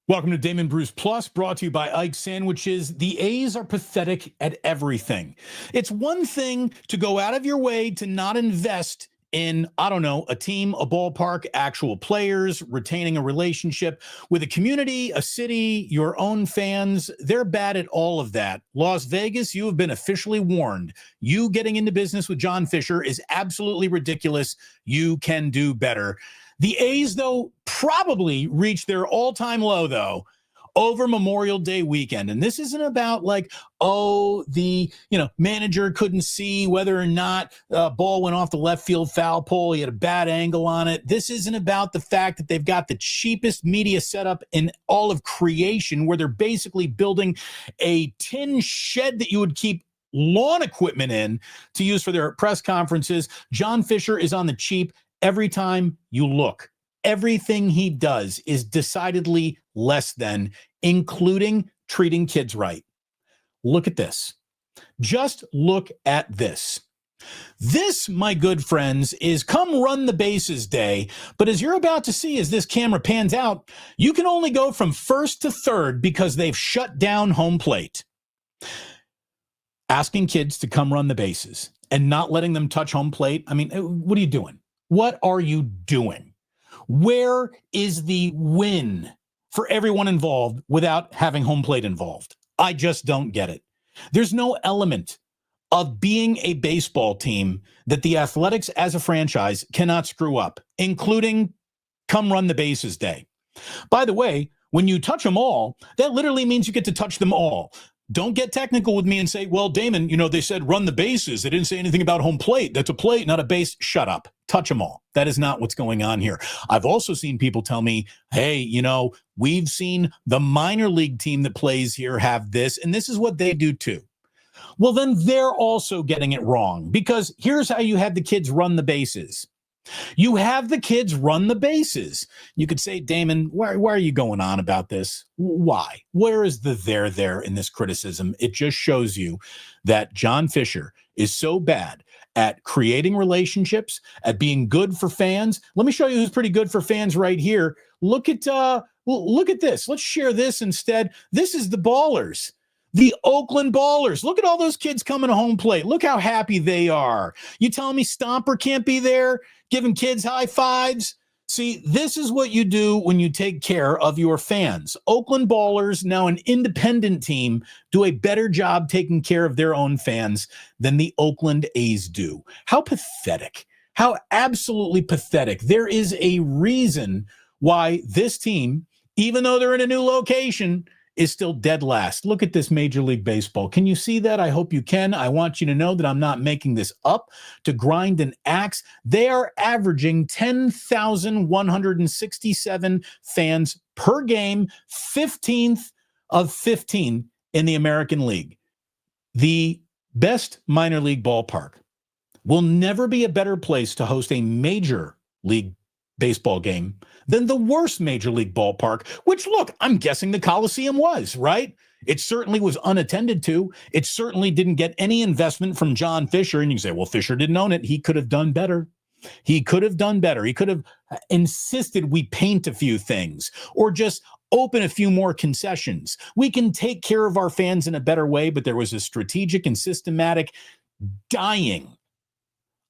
Welcome to Damon Bruce Plus, brought to you by Ike Sandwiches. The A's are pathetic at everything. It's one thing to go out of your way to not invest in, a team, a ballpark, actual players, retaining a relationship with a community, a city, your own fans. They're bad at all of that. Las Vegas, you have been officially warned. You getting into business with John Fisher is absolutely ridiculous. You can do better. The A's, though, probably reached their all-time low, though, over Memorial Day weekend. And this isn't about the manager couldn't see whether or not a ball went off the left field foul pole. He had a bad angle on it. This isn't about the fact that they've got the cheapest media setup in all of creation, where they're basically building a tin shed that you would keep lawn equipment in to use for their press conferences. John Fisher is on the cheap. Every time you look, everything he does is decidedly less than, including treating kids right. Look at this. Just look at this. This, my good friends, is Come Run the Bases Day. But as you're about to see, as this camera pans out, you can only go from first to third because they've shut down home plate. Asking kids to come run the bases and not letting them touch home plate. I mean, what are you doing? What are you doing? Where is the win for everyone involved without having home plate involved? I just don't get it. There's no element of being a baseball team that the Athletics as a franchise cannot screw up, including Come Run the Bases Day. By the way, when you touch them all, that literally means you get to touch them all. Don't get technical with me and say, well, Damon, they said run the bases. They didn't say anything about home plate. That's a plate, not a base. Shut up. Touch them all. That is not what's going on here. I've also seen people tell me, hey, we've seen the minor league team that plays here have this, and this is what they do too. Well, then they're also getting it wrong, because here's how you have the kids run the bases. You have the kids run the bases. You could say, Damon, why are you going on about this? Why? Where is the there in this criticism? It just shows you that John Fisher is so bad at creating relationships, at being good for fans. Let me show you who's pretty good for fans right here. Look at this. Let's share this instead. This is the Ballers. The Oakland Ballers. Look at all those kids coming to home plate. Look how happy they are. You telling me Stomper can't be there, giving kids high fives? See, this is what you do when you take care of your fans. Oakland Ballers, now an independent team, do a better job taking care of their own fans than the Oakland A's do. How pathetic. How absolutely pathetic. There is a reason why this team, even though they're in a new location, is still dead last. Look at this Major League Baseball. Can you see that? I hope you can. I want you to know that I'm not making this up to grind an axe. They are averaging 10,167 fans per game, 15th of 15 in the American League. The best minor league ballpark will never be a better place to host a Major League baseball game than the worst major league ballpark, which, look, I'm guessing the Coliseum was, right? It certainly was unattended to. It certainly didn't get any investment from John Fisher. And you can say, well, Fisher didn't own it. He could have done better. He could have done better. He could have insisted we paint a few things or just open a few more concessions. We can take care of our fans in a better way, but there was a strategic and systematic dying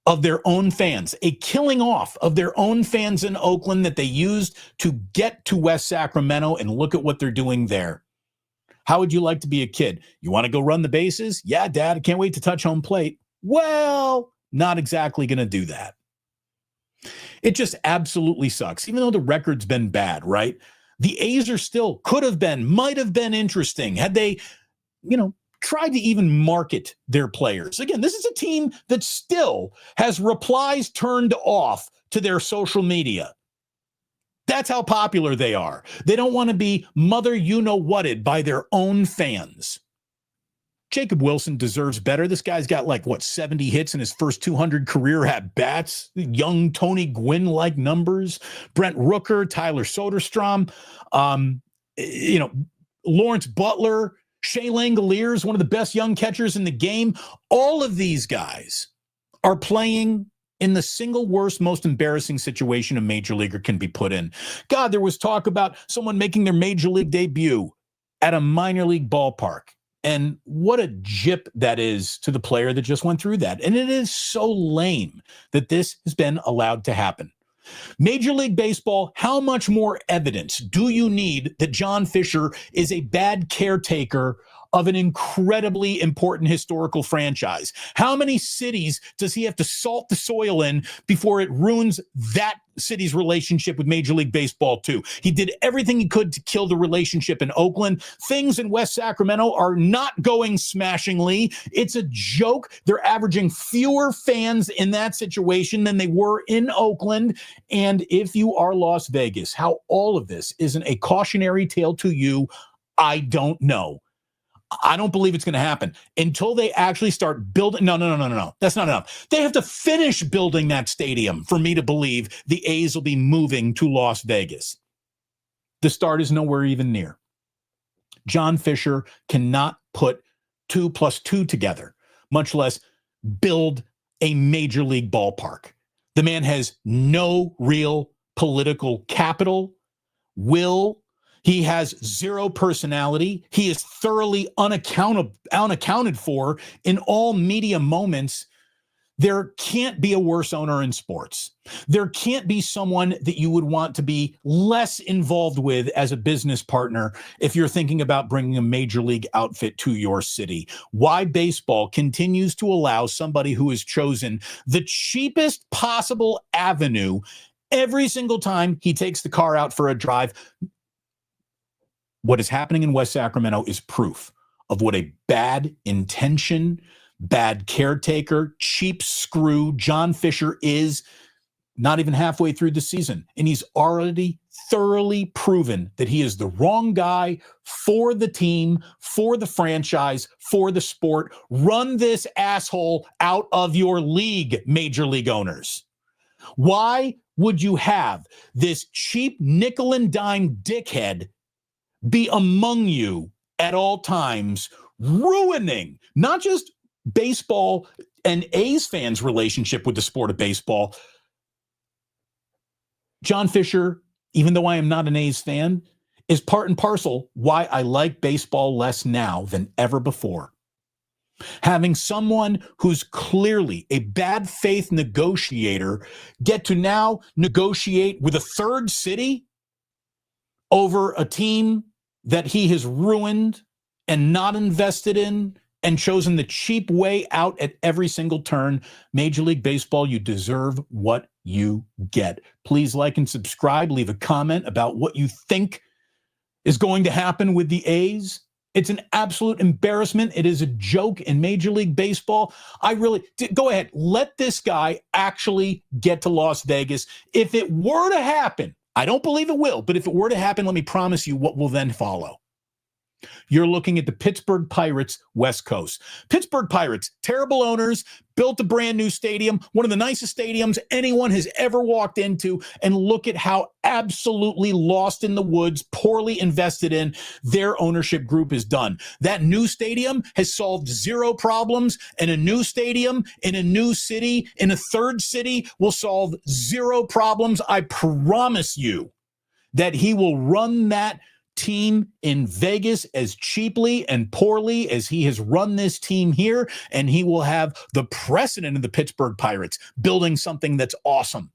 of their own fans, a killing off of their own fans in Oakland that they used to get to West Sacramento, and look at what they're doing there. How would you like to be a kid? You want to go run the bases? Yeah, Dad, I can't wait to touch home plate. Well, not exactly going to do that. It just absolutely sucks, even though the record's been bad, right? The A's are still, could have been, might have been interesting had they, tried to even market their players. Again, this is a team that still has replies turned off to their social media. That's how popular they are. They don't want to be mother-you-know-whatted by their own fans. Jacob Wilson deserves better. This guy's got 70 hits in his first 200 career at-bats. Young Tony Gwynn-like numbers. Brent Rooker, Tyler Soderstrom, Lawrence Butler, Shea Langoliers, one of the best young catchers in the game. All of these guys are playing in the single worst, most embarrassing situation a major leaguer can be put in. God, there was talk about someone making their major league debut at a minor league ballpark. And what a jip that is to the player that just went through that. And it is so lame that this has been allowed to happen. Major League Baseball, how much more evidence do you need that John Fisher is a bad caretaker of an incredibly important historical franchise? How many cities does he have to salt the soil in before it ruins that city's relationship with Major League Baseball too? He did everything he could to kill the relationship in Oakland. Things in West Sacramento are not going smashingly. It's a joke. They're averaging fewer fans in that situation than they were in Oakland. And if you are Las Vegas, how all of this isn't a cautionary tale to you, I don't know. I don't believe it's going to happen until they actually start building. No. That's not enough. They have to finish building that stadium for me to believe the A's will be moving to Las Vegas. The start is nowhere even near. John Fisher cannot put 2 + 2 together, much less build a major league ballpark. The man has no real political capital, will. He has zero personality. He is thoroughly unaccounted for in all media moments. There can't be a worse owner in sports. There can't be someone that you would want to be less involved with as a business partner if you're thinking about bringing a major league outfit to your city. Why baseball continues to allow somebody who has chosen the cheapest possible avenue every single time he takes the car out for a drive. What is happening in West Sacramento is proof of what a bad intention, bad caretaker, cheap screw John Fisher is not even halfway through the season. And he's already thoroughly proven that he is the wrong guy for the team, for the franchise, for the sport. Run this asshole out of your league, major league owners. Why would you have this cheap nickel and dime dickhead be among you at all times, ruining not just baseball and A's fans' relationship with the sport of baseball? John Fisher, even though I am not an A's fan, is part and parcel why I like baseball less now than ever before. Having someone who's clearly a bad faith negotiator get to now negotiate with a third city over a team that he has ruined and not invested in and chosen the cheap way out at every single turn. Major League Baseball, you deserve what you get. Please like and subscribe. Leave a comment about what you think is going to happen with the A's. It's an absolute embarrassment. It is a joke in Major League Baseball. Go ahead. Let this guy actually get to Las Vegas. If it were to happen, I don't believe it will, but if it were to happen, let me promise you what will then follow. You're looking at the Pittsburgh Pirates West Coast. Pittsburgh Pirates, terrible owners, built a brand new stadium, one of the nicest stadiums anyone has ever walked into, and look at how absolutely lost in the woods, poorly invested in their ownership group is done. That new stadium has solved zero problems, and a new stadium in a new city, in a third city, will solve zero problems. I promise you that he will run that team in Vegas as cheaply and poorly as he has run this team here, and he will have the precedent of the Pittsburgh Pirates building something that's awesome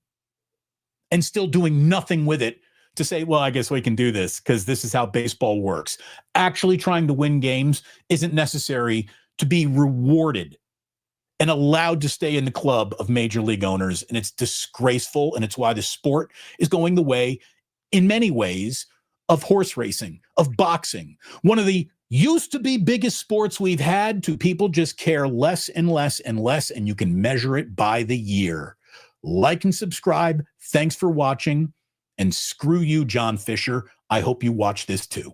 and still doing nothing with it to say, well, I guess we can do this because this is how baseball works. Actually trying to win games isn't necessary to be rewarded and allowed to stay in the club of major league owners, and it's disgraceful, and it's why the sport is going the way, in many ways, of horse racing, of boxing, one of the used to be biggest sports we've had, to people just care less and less and less, and you can measure it by the year. Like and subscribe. Thanks for watching, and screw you, John Fisher. I hope you watch this too.